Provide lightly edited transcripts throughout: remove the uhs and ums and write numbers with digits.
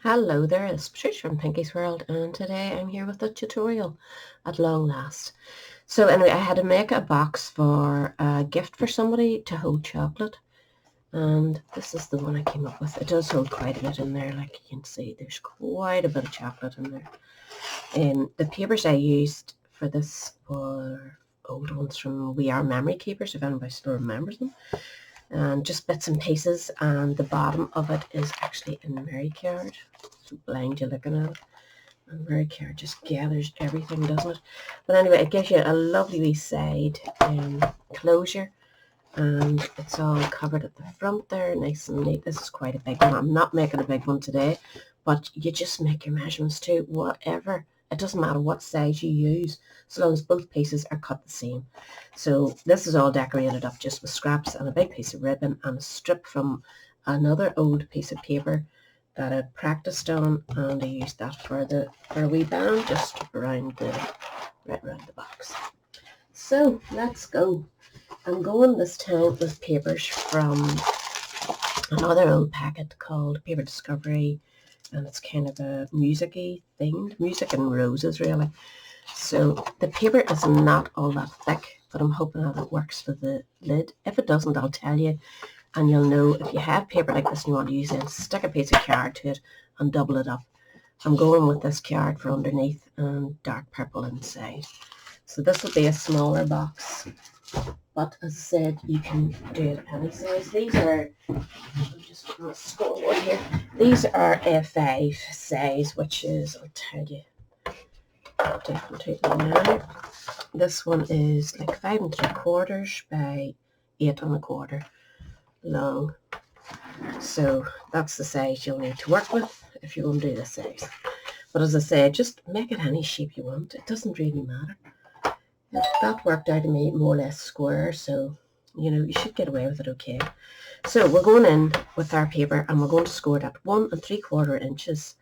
Hello there, it's Patricia from Pinky's World, and today I'm here with a tutorial at long last. So anyway, I had to make a box for a gift for somebody to hold chocolate, and this is the one I came up with. It does hold quite a bit in there, like you can see there's quite a bit of chocolate in there. The papers I used for this were old ones from We Are Memory Keepers, if anybody still remembers them. And just bits and pieces, and the bottom of it is actually in Mary card. So blind you looking at it. And Mary card just gathers everything, doesn't it? But anyway, it gives you a lovely wee side closure, and it's all covered at the front there, nice and neat. This is quite a big one. I'm not making a big one today, but you just make your measurements too, whatever. It doesn't matter what size you use, so long as both pieces are cut the same. So this is all decorated up just with scraps and a big piece of ribbon and a strip from another old piece of paper that I practiced on, and I used that for a wee band just around right around the box. So let's go. I'm going this time with papers from another old packet called Paper Discovery, and it's kind of a music-y themed, music and roses really. So the paper is not all that thick, but I'm hoping that it works for the lid. If it doesn't, I'll tell you, and you'll know. If you have paper like this and you want to use it, stick a piece of card to it and double it up. I'm going with this card for underneath and dark purple inside. So this will be a smaller box, but as I said, you can do it any size. These are, I'm just going to scoreboard here. These are A5 size, which is, I'll tell you, definitely now. This one is like 5 3/4 by 8 1/4 long. So that's the size you'll need to work with if you're going to do this size. But as I say, just make it any shape you want. It doesn't really matter. That worked out to me more or less square, so you should get away with it okay. So we're going in with our paper and we're going to score it at 1 3/4 inches,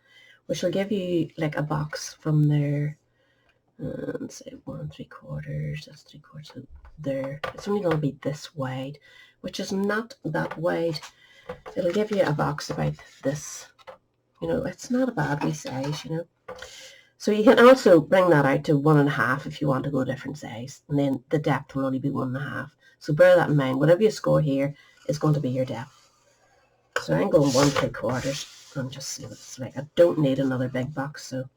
which will give you like a box from there. And say 1 3/4, that's 3/4 there. It's only going to be this wide, which is not that wide. It'll give you a box about this. It's not a bad wee size, So you can also bring that out to 1.5 if you want to go a different size, and then the depth will only be 1.5. So bear that in mind. Whatever you score here is going to be your depth. So I'm going 1 3/4 and just see what it's like. I don't need another big box, so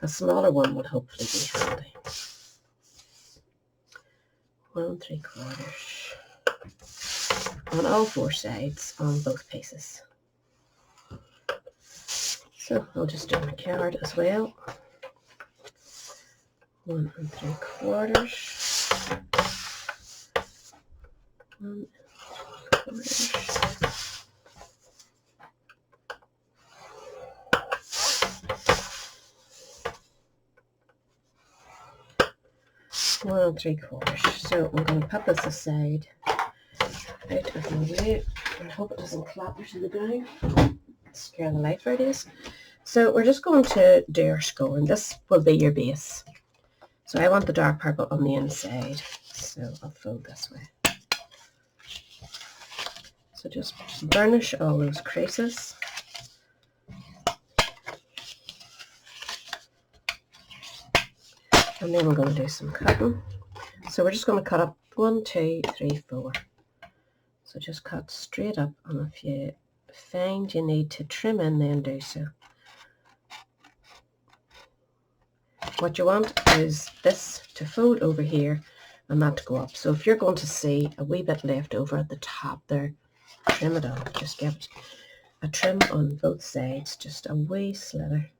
a smaller one would hopefully be handy. 1 3/4 on all 4 sides on both pieces. So I'll just do my card as well. 1 3/4. 1 3/4. One 3/4. So I'm going to put this aside out of my way and hope it doesn't clatter to the ground. Scare the life out of this. So we're just going to do our scoring. This will be your base. So I want the dark purple on the inside, so I'll fold this way. So just burnish all those creases. And then we're going to do some cutting. So we're just going to cut up 1 2 3 4. So just cut straight up, and if you find you need to trim in, then do so. What you want is this to fold over here and that to go up. So if you're going to see a wee bit left over at the top there, trim it off. Just give it a trim on both sides, just a wee slither.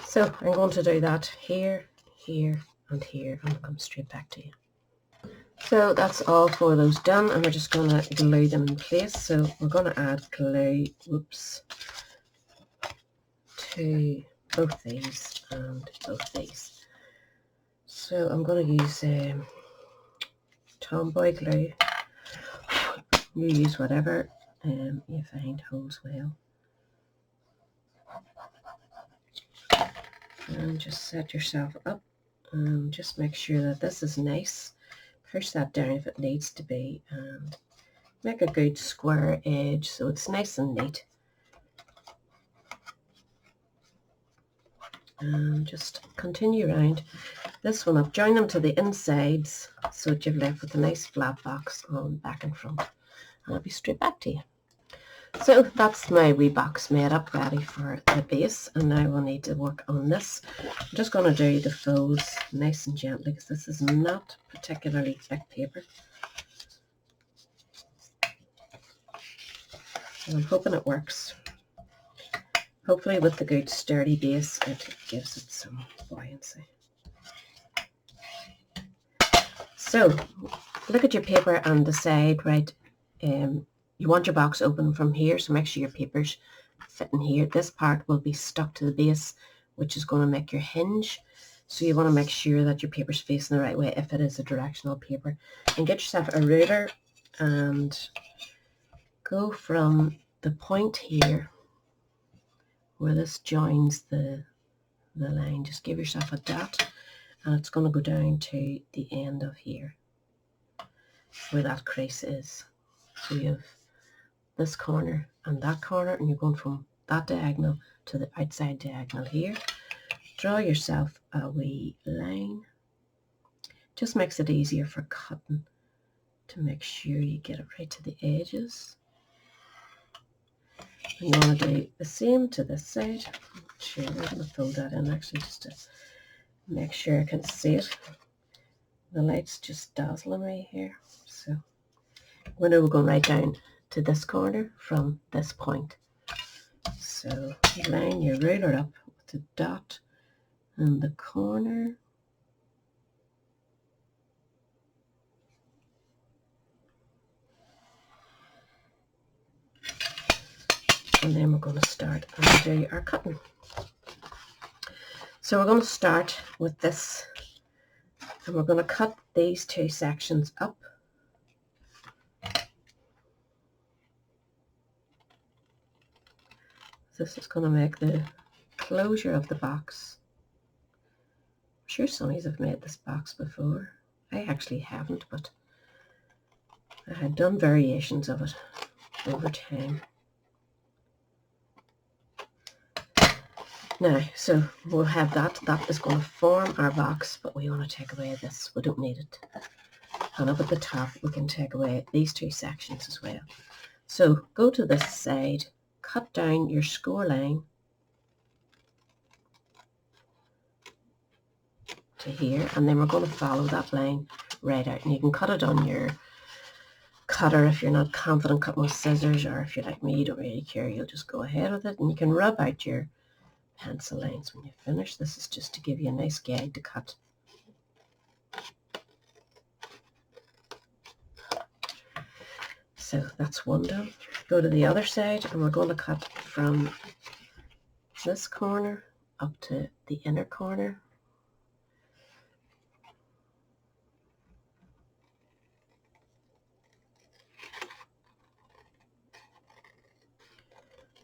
So I'm going to do that here, here, and here, and I'll come straight back to you. So that's all 4 of those done, and we're just going to glue them in place. So we're going to add glue, to both these and both these. So I'm going to use Tomboy glue. You use whatever you find holds well. And just set yourself up Just make sure that this is nice. Push that down if it needs to be, and make a good square edge so it's nice and neat. And just continue around this one up. Join them to the insides so that you've left with a nice flat box on back and front. And I'll be straight back to you. So that's my wee box made up, ready for the base, and now we'll need to work on this. I'm just going to do the folds nice and gently because this is not particularly thick paper. And I'm hoping it works. Hopefully with the good sturdy base it gives it some buoyancy. So look at your paper and decide, right, you want your box open from here, so make sure your paper's fit in here. This part will be stuck to the base, which is going to make your hinge. So you want to make sure that your paper's facing the right way if it is a directional paper. And get yourself a ruler and go from the point here where this joins the line. Just give yourself a dot, and it's going to go down to the end of here where that crease is. So you have this corner and that corner, and you're going from that diagonal to the outside diagonal here. Draw yourself a wee line. Just makes it easier for cutting to make sure you get it right to the edges. And you want to do the same to this side. Sure, I'm going to fold that in actually just to make sure I can see it. The light's just dazzling me here. So we're going right down to this corner from this point. So line your ruler up with the dot and the corner. And then we're going to start and do our cutting. So we're going to start with this, and we're going to cut these two sections up. This is going to make the closure of the box. I'm sure some of you have made this box before. I actually haven't, but I had done variations of it over time. Now, so we'll have that. That is going to form our box, but we want to take away this. We don't need it. And up at the top, we can take away these two sections as well. So go to this side, cut down your score line to here, and then we're going to follow that line right out. And you can cut it on your cutter if you're not confident cutting with scissors, or if you're like me, you don't really care, you'll just go ahead with it. And you can rub out your pencil lines when you finish. This is just to give you a nice guide to cut. So that's one done. Go to the other side, and we're going to cut from this corner up to the inner corner.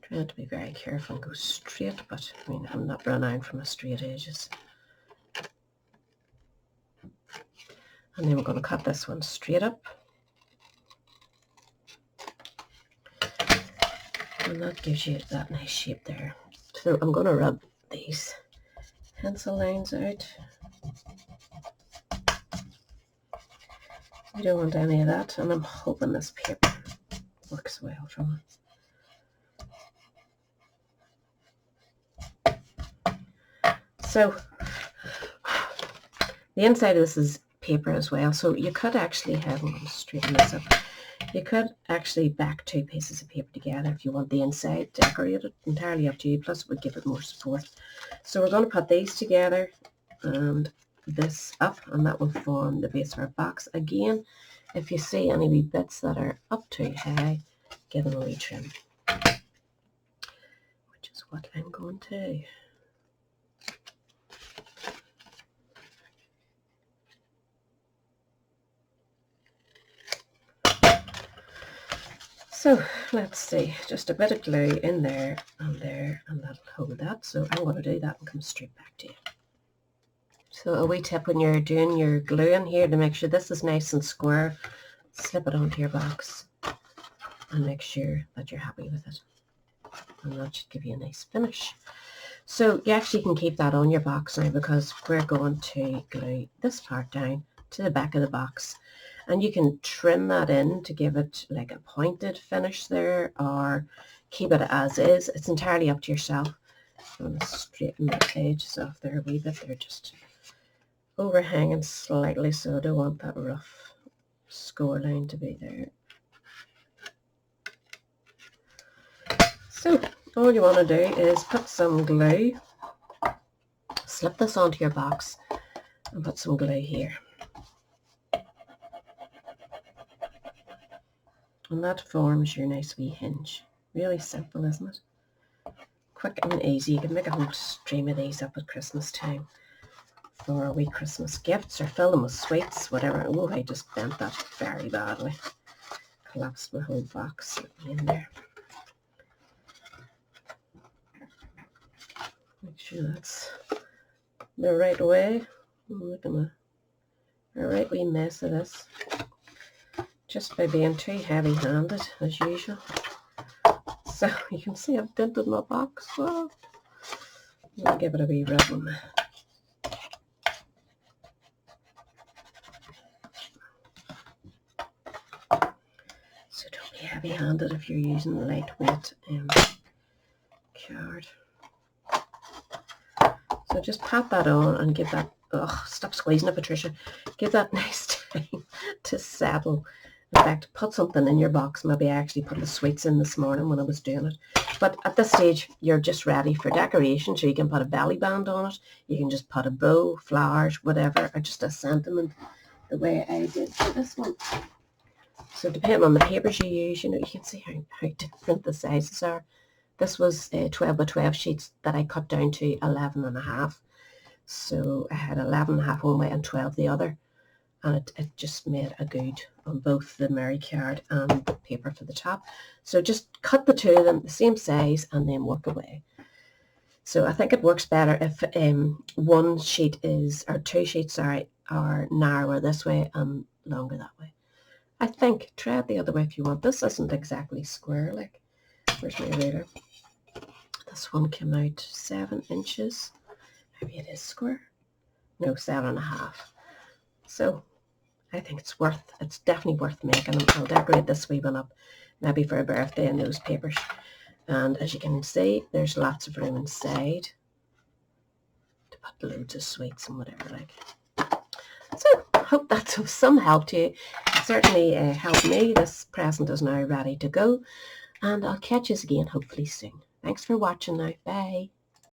Trying to be very careful and go straight, but I mean, I'm not renowned for my straight edges. And then we're going to cut this one straight up. And that gives you that nice shape there. So I'm going to rub these pencil lines out. You don't want any of that, and I'm hoping this paper works well from it. So the inside of this is paper as well, so you could actually have, I'm going to straighten this up, you could actually back two pieces of paper together if you want the inside decorated. Entirely up to you, plus it would give it more support. So we're going to put these together and this up, and that will form the base of our box. Again, if you see any wee bits that are up too high, give them a wee trim, which is what I'm going to do. So let's see, just a bit of glue in there, and that'll hold that. So I'm going to do that and come straight back to you. So a wee tip when you're doing your gluing here to make sure this is nice and square, slip it onto your box and make sure that you're happy with it. And that should give you a nice finish. So you actually can keep that on your box now because we're going to glue this part down to the back of the box. And you can trim that in to give it like a pointed finish there or keep it as is. It's entirely up to yourself. I'm going to straighten the edges off there a wee bit. They're just overhanging slightly, so I don't want that rough score line to be there. So all you want to do is put some glue, slip this onto your box and put some glue here. And that forms your nice wee hinge. Really simple, isn't it? Quick and easy. You can make a whole stream of these up at Christmas time for a wee Christmas gifts or fill them with sweets, whatever. Oh, I just bent that very badly. Collapsed my whole box in there. Make sure that's the right way. I'm looking at a right wee mess of this. Just by being too heavy-handed, as usual. So you can see I've dented my box. So I'll give it a wee rub on there. So don't be heavy-handed if you're using a lightweight card. So just pat that on and give that, stop squeezing it, Patricia. Give that nice time to settle. In fact, put something in your box. Maybe I actually put the sweets in this morning when I was doing it. But at this stage, you're just ready for decoration. So you can put a belly band on it. You can just put a bow, flowers, whatever, or just a sentiment the way I did for this one. So depending on the papers you use, you can see how different the sizes are. This was 12 by 12 sheets that I cut down to 11.5. So I had 11.5 one way and 12 the other. And it just made a good on both the Mary card and the paper for the top. So just cut the two of them the same size and then work away. So I think it works better if one sheet is, or two sheets are narrower this way and longer that way. I think try it the other way if you want. This isn't exactly square, like, where's my ruler? This one came out 7 inches. Maybe it is square. No, 7.5. So I think it's definitely worth making them. I'll decorate this wee one up maybe for a birthday in those papers. And as you can see, there's lots of room inside to put loads of sweets and whatever like. So I hope that's of some help to you. It certainly helped me. This present is now ready to go. And I'll catch you again hopefully soon. Thanks for watching now. Bye.